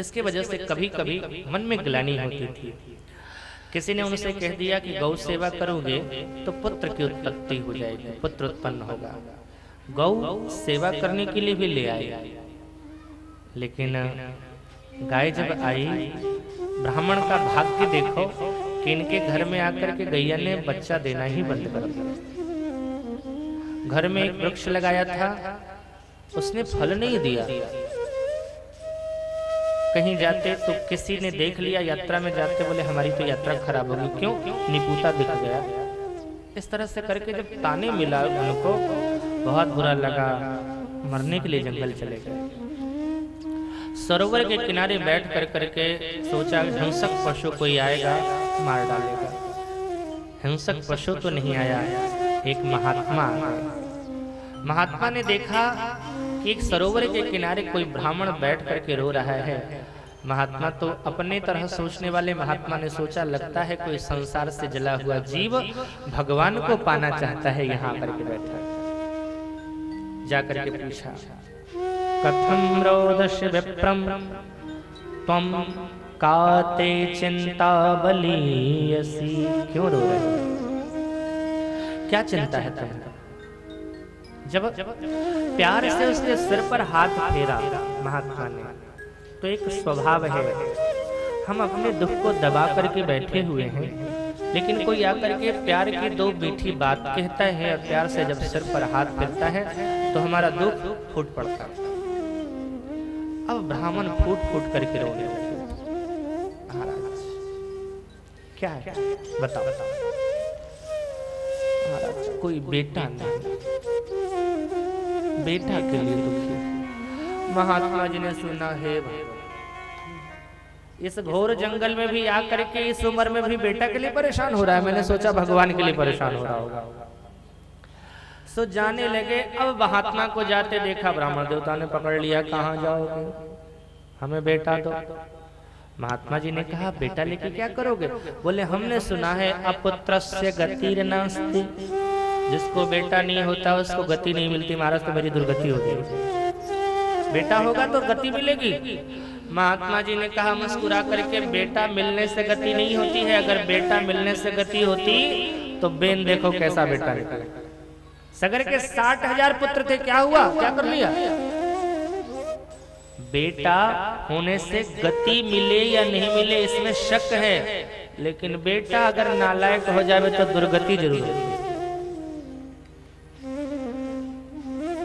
जिसकी वजह से कभी कभी मन में ग्लानि होती थी। किसी ने उनसे कह दिया कि गौ सेवा करोगे तो पुत्र की उत्पत्ति हो जाएगी, पुत्र उत्पन्न होगा। गौ सेवा करने के लिए भी ले आए, लेकिन गाय जब आई, ब्राह्मण का भाग्य देखो कि इनके घर में आकर के गैया ने बच्चा देना ही बंद कर दिया। घर में एक वृक्ष लगाया था, उसने फल नहीं दिया। कहीं जाते तो किसी ने देख लिया, यात्रा में जाते बोले हमारी तो यात्रा खराब होगी, क्यों? निपुता दिख गया। इस तरह से करके जब ताने मिला उनको, बहुत बुरा लगा, मरने के लिए जंगल चले गए। सरोवर के किनारे बैठ कर करके सोचा हिंसक पशु कोई आएगा मार डालेगा। हिंसक पशु तो नहीं आया, एक महात्मा आ गया। महात्मा ने देखा कि एक सरोवर के किनारे कोई ब्राह्मण बैठ करके रो रहा है। महात्मा तो अपने तरह सोचने वाले महात्मा ने सोचा लगता है कोई संसार से जला हुआ जीव भगवान को पाना चाहता है, यहाँ करके बैठा। जाकर के पूछा कथम रोदस्य विप्रम त्वम काते चिंता बलीयसी, क्यों रो रहे हो, क्या चिंता है तुम्हें? जब प्यार से उसके सिर पर हाथ फेरा महात्मा ने, तो एक स्वभाव है, हम अपने दुख को दबा करके बैठे हुए हैं, लेकिन कोई आकर के प्यार की दो मीठी बात कहता है और प्यार से जब सिर पर हाथ फेरता है तो हमारा दुख फूट पड़ता है। अब ब्राह्मण फूट फूट करके रोने लगे। महाराज क्या है बताओ? महाराज कोई बेटा नहीं, बेटा के लिए दुखी। महात्मा जी ने सुना है इस घोर जंगल में भी आकर के इस उम्र में भी बेटा के लिए परेशान हो रहा है। मैंने सोचा भगवान के लिए परेशान हो रहा होगा। सो जाने लगे। अब महात्मा को जाते देखा, ब्राह्मण देवता ने पकड़ लिया, कहाँ जाओगे, हमें बेटा दो। महात्मा जी ने कहा बेटा लेके क्या करोगे? बोले हमने सुना है अपुत्रस्य गतिर्नास्ति, जिसको बेटा नहीं होता उसको गति नहीं मिलती। महाराज तो मेरी दुर्गति होगी, बेटा होगा तो गति मिलेगी। महात्मा जी ने कहा मुस्कुरा करके बेटा मिलने से गति नहीं होती है, अगर बेटा मिलने से गति होती तो बेन देखो कैसा बेटा निकला। सगर के 60,000 पुत्र थे, क्या हुआ, क्या कर लिया? बेटा होने से गति मिले या नहीं मिले इसमें शक है, लेकिन बेटा अगर नालायक हो जाए तो दुर्गति जरूर होगी।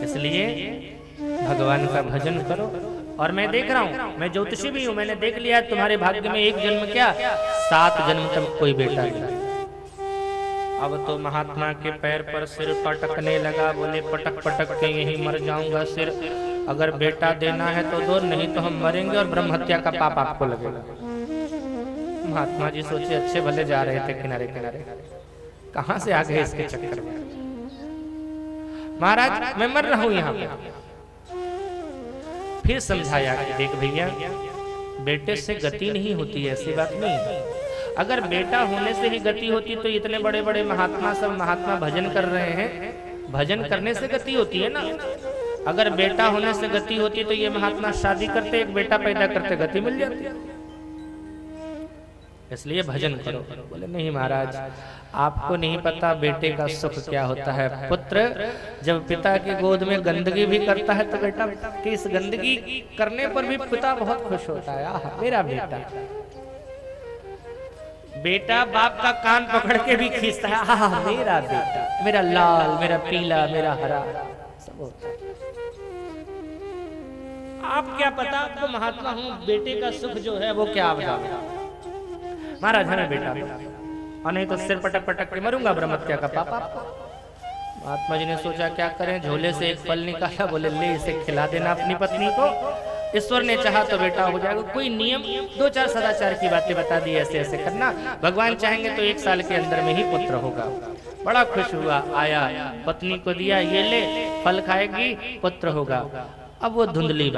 इसलिए भगवान का भजन करो। और मैं देख रहा हूं, मैं ज्योतिषी भी हूं, मैंने देख लिया तुम्हारे भाग्य में एक जन्म क्या 7 जन्म तक कोई बेटा नहीं। अब तो महात्मा के पैर पर सिर पटकने लगा, बोले पटक पटक के यही मर जाऊंगा सिर, अगर बेटा देना है तो दो, नहीं तो हम मरेंगे और ब्रह्म हत्या का पाप आपको लगेगा। महात्मा जी सोचे अच्छे भले जा रहे थे किनारे किनारे, कहां से आ गए इसके चक्कर में। महाराज मैं मर रहा हूं यहाँ पे। फिर समझाया कि देख भैया बेटे से गति नहीं होती, ऐसी बात नहीं। अगर बेटा होने से ही गति होती तो इतने बड़े बड़े महात्मा सब महात्मा भजन कर रहे हैं, भजन करने से गति होती है ना। अगर बेटा होने से गति होती तो ये महात्मा शादी करते, एक बेटा पैदा करते, गति मिल जाती। इसलिए भजन करो। बोले नहीं महाराज आपको नहीं पता बेटे का सुख क्या होता है। पुत्र जब पिता की गोद में गंदगी भी करता है तो बेटा की इस गंदगी करने पर भी पिता बहुत खुश होता है, आहा मेरा बेटा। बेटा बाप का कान पकड़ के भी खींचता है, आहा मेरा बेटा, मेरा लाल, मेरा पीला, मेरा हरा, सब होता है। आप क्या पता, आपको महात्मा हूं, बेटे का सुख जो है वो क्या आपका। महाराज हमें बेटा और नहीं तो सिर पटक पटक के मरूंगा, ब्रह्म हत्या का पाप आपको। महात्मा जी ने सोचा क्या करें, झोले से एक फल निकाला, बोले ले इसे खिला देना अपनी पत्नी को, ईश्वर ने चाहा तो बेटा हो जाएगा। कोई नियम 2-4 सदाचार की बातें बता दी, ऐसे ऐसे करना, भगवान चाहेंगे तो 1 साल के अंदर में ही पुत्र होगा। बड़ा खुश हुआ, आया पत्नी को दिया, ये ले फल खाएगी पुत्र होगा। अब वो धुंधली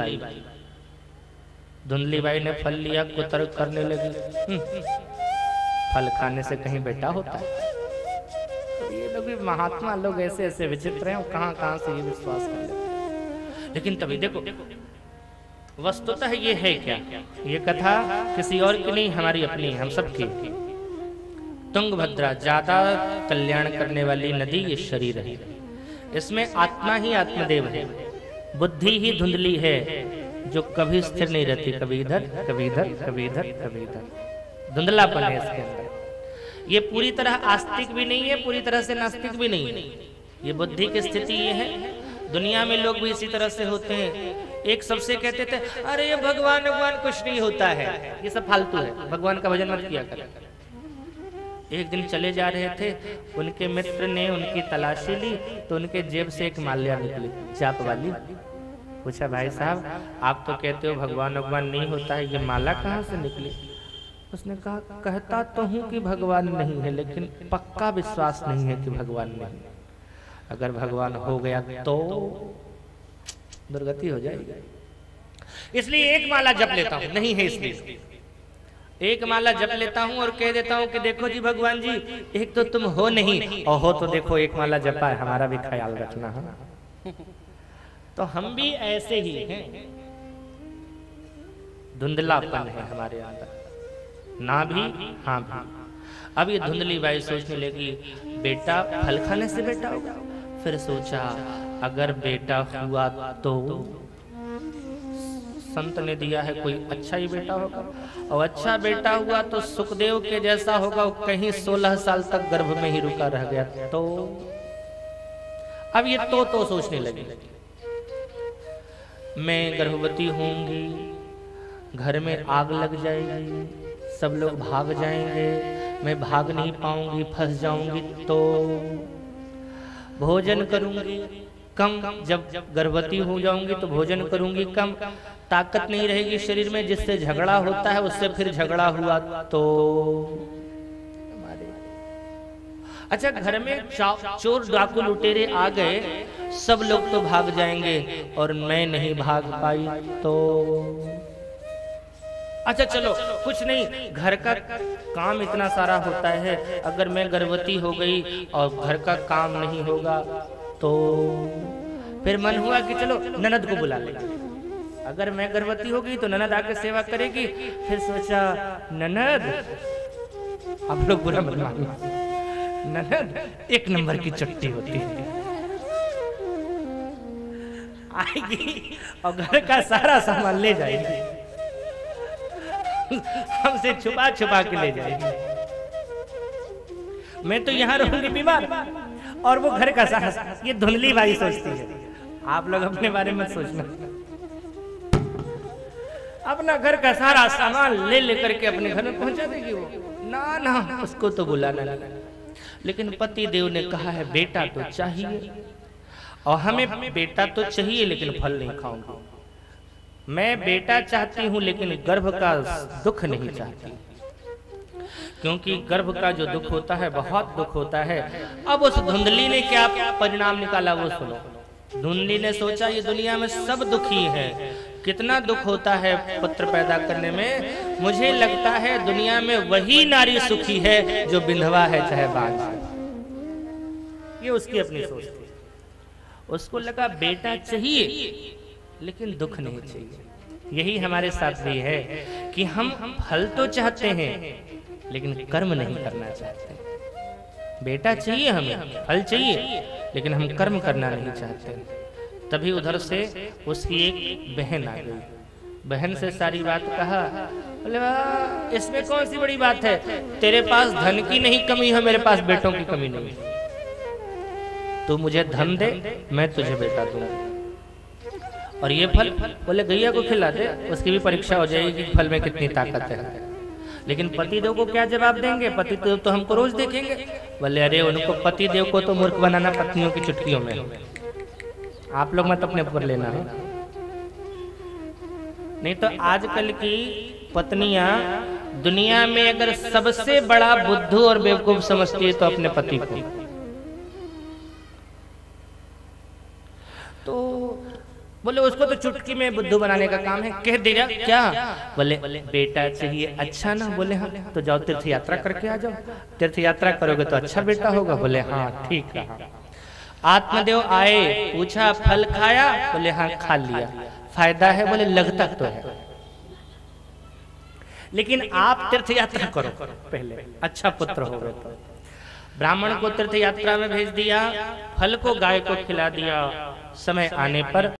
बाई ने फल लिया, कुतर करने लगी, फल खाने से कहीं बेटा होता है। ये लोग भी महात्मा लोग ऐसे ऐसे विचित्र हैं, कहां कहां से ये विश्वास कर लेते हैं। लेकिन तभी देखो वस्तुतः ये है क्या? ये कथा किसी और की नहीं, हमारी अपनी, हम सब की। तुंगभद्रा ज्यादा कल्याण करने वाली नदी ये शरीर है। इसमें आत्मा ही आत्मदेव है, बुद्धि ही धुंधली है जो कभी स्थिर नहीं रहती, कभी इधर कभी इधर कभी इधर कभी इधर, धुंधलापन है इसके अंदर। ये पूरी तरह आस्तिक भी नहीं है, पूरी तरह से नास्तिक भी नहीं है। ये बुद्धि की स्थिति ये है। दुनिया में लोग भी इसी तरह से होते हैं। एक सबसे कहते थे अरे ये भगवान भगवान कुछ नहीं होता है, ये सब फालतू है, भगवान का भजन मत किया कर। एक दिन चले जा रहे थे, उनके मित्र ने उनकी तलाशी ली तो उनके जेब से एक माल्या निकली चाप वाली। पूछा भाई साहब आप तो कहते हो भगवान भगवान नहीं होता है, ये माला कहाँ से निकली? उसने कहा कहता तो हूँ कि भगवान नहीं है, लेकिन पक्का विश्वास नहीं है कि भगवान नहीं। अगर भगवान हो गया तो दुर्गति हो जाएगी। इसलिए एक माला जप लेता हूँ, नहीं है इसलिए एक माला जप लेता हूँ और कह देता हूँ कि देखो जी भगवान जी, एक तो तुम हो नहीं, और हो तो देखो एक माला जपा है, हमारा भी ख्याल रखना है। तो हम भी ऐसे ही हैं, धुंधलापन है हमारे अंदर, ना भी हाँ भी। अब ये धुंधली बाई सोचने लगी बेटा फल खाने से बेटा होगा। फिर सोचा अगर बेटा हुआ तो संत ने दिया है कोई अच्छा ही बेटा होगा, और अच्छा बेटा हुआ तो सुखदेव के जैसा होगा, कहीं 16 साल तक गर्भ में ही रुका रह गया तो। अब ये तो सोचने लगी मैं गर्भवती होंगी, घर में आग लग जाएगी, सब लोग भाग जाएंगे, मैं भाग नहीं पाऊंगी, फंस जाऊंगी, तो भोजन करूंगी कम, जब गर्भवती हो जाऊंगी तो भोजन करूंगी कम, ताकत नहीं रहेगी शरीर में, जिससे झगड़ा होता है उससे फिर झगड़ा हुआ तो। अच्छा घर में चोर डाकू लुटेरे आ गए, सब लोग तो भाग जाएंगे और मैं नहीं भाग पाई तो। अच्छा चलो कुछ नहीं, घर का काम इतना सारा होता है, अगर मैं गर्भवती हो गई और घर का काम नहीं होगा तो। फिर मन हुआ कि चलो ननद को बुला लेंगे, अगर मैं गर्भवती होगी तो ननद आकर सेवा करेगी। फिर सोचा ननद, आप लोग बुरा मत मानो, ननद एक नंबर की चट्टी होती है, आएगी और घर का सारा सामान ले जाएगी, हमसे छुपा छुपा के ले जाएगी। मैं तो यहाँ रहूंगी बीमार और वो घर का सारा। ये धुंधली बाई सोचती है, आप लोग अपने बारे में सोचना। अपना घर का सारा सामान ले लेकर के अपने घर में पहुंचा देगी वो। ना ना उसको तो बुलाना लगा, लेकिन पति देव ने कहा है बेटा तो चाहिए, और हमें बेटा तो चाहिए लेकिन फल नहीं खाऊंगा। मैं बेटा चाहती हूं लेकिन गर्भ का दुख नहीं चाहती, क्योंकि गर्भ का जो दुख होता है बहुत दुख होता है। अब उस धुंधली ने क्या परिणाम निकाला वो सुनो। धुंधली ने सोचा ये दुनिया में सब दुखी है, कितना दुख होता है पुत्र पैदा करने में, मुझे लगता है दुनिया में वही नारी सुखी है जो विधवा है चाहे बांझ है। ये उसकी अपनी सोच थी। उसको लगा बेटा चाहिए लेकिन दुख नहीं चाहिए। यही हमारे साथ भी है कि हम फल तो चाहते हैं लेकिन कर्म नहीं करना चाहते। बेटा चाहिए हमें, फल चाहिए, लेकिन हम कर्म करना नहीं चाहते। तभी उधर से उसकी एक बहन आ गई, बहन से सारी बात कहा। बोले इसमें कौन सी बड़ी बात है, तेरे पास धन की नहीं कमी है, मेरे पास बेटों की कमी नहीं है। तू मुझे धन दे, मैं तुझे बेटा दूंगा, और ये फल बोले गैया को खिला दे, उसकी भी परीक्षा हो जाएगी कि फल में कितनी ताकत है। लेकिन पतिदेव को क्या जवाब देंगे, पतिदेव तो हमको रोज देखेंगे। बोले अरे उनको पतिदेव को तो मूर्ख बनाना पत्नियों की चुटकियों में, आप लोग मत अपने ऊपर लेना है। नहीं तो आजकल की पत्नियां दुनिया में अगर सबसे बड़ा बुद्धू और बेवकूफ समझती है तो अपने पति को। तो बोले उसको तो चुटकी में बुद्धू बनाने का काम है, कह दिया क्या? बोले बेटा चाहिए, अच्छा ना? बोले हाँ, तो जाओ तीर्थ यात्रा करके आ जाओ, तीर्थ यात्रा करोगे तो अच्छा बेटा होगा। बोले हाँ ठीक है। आत्मदेव आए, पूछा फल खाया? बोले हाँ खा लिया। फायदा है? बोले लगता तो है, लेकिन आप तीर्थ यात्रा करो पहले, अच्छा पुत्र हो गए तो। ब्राह्मण को तीर्थ यात्रा में भेज दिया, फल को गाय को खिला दिया, समय आने पर